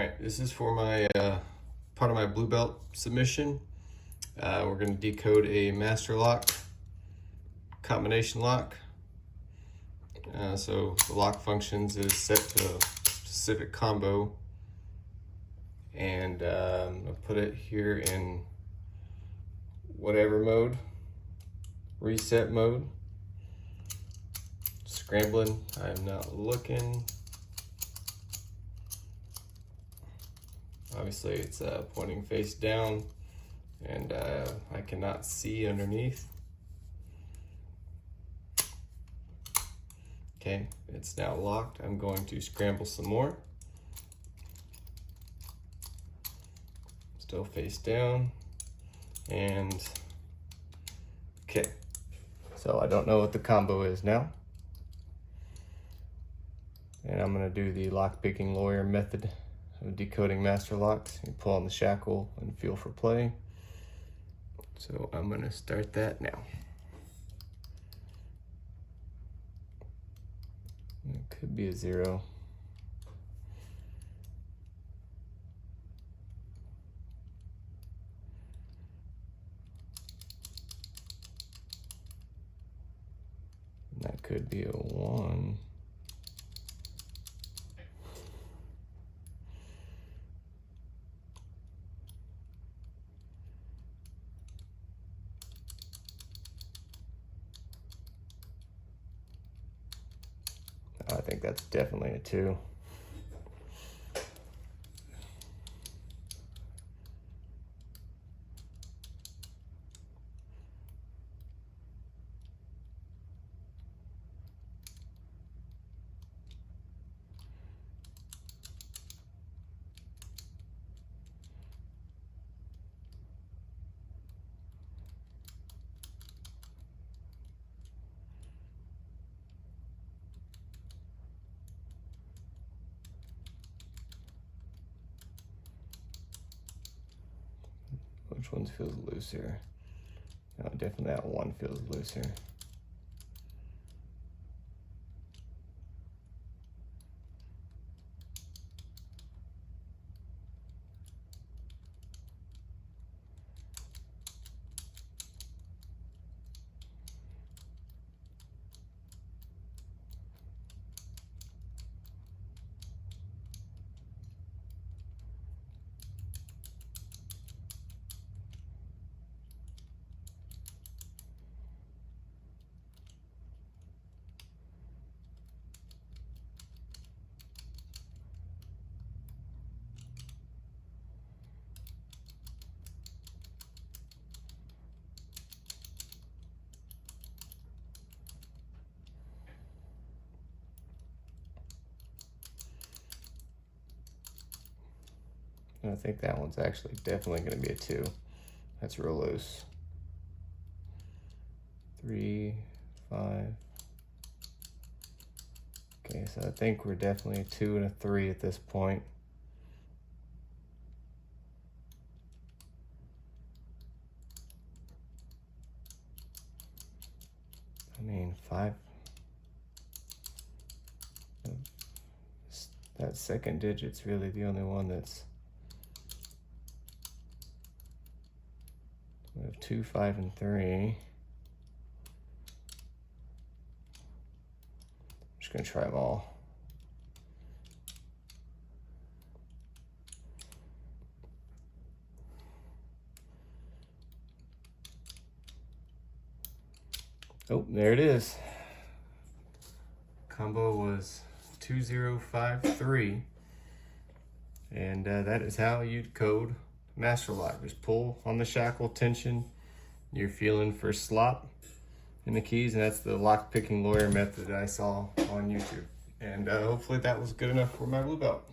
Alright, this is for my part of my blue belt submission. We're going to decode a Masterlock combination lock. So the lock functions is set to a specific combo, and I'll put it here in whatever mode, reset mode, scrambling, I'm not looking. Obviously it's pointing face down, and I cannot see underneath. Okay, it's now locked. I'm going to scramble some more. Still face down, and okay. So I don't know what the combo is now. And I'm gonna do the lock picking lawyer method of decoding master locks. You pull on the shackle and feel for play. So I'm gonna start that now. It could be a 0. That could be a 1. I think that's definitely a 2. Which one feels looser? No, definitely that 1 feels looser. I think that one's actually definitely going to be a 2. That's real loose. 3, 5. Okay, so I think we're definitely a 2 and a 3 at this point. I mean, 5. That second digit's really the only one that's... We have 2, 5, and 3. I'm just gonna try them all. Oh, there it is. Combo was 2053, and that is how you code Masterlock. Just pull on the shackle, tension, you're feeling for slop in the keys, and that's the lock picking lawyer method that I saw on YouTube. And hopefully that was good enough for my blue belt.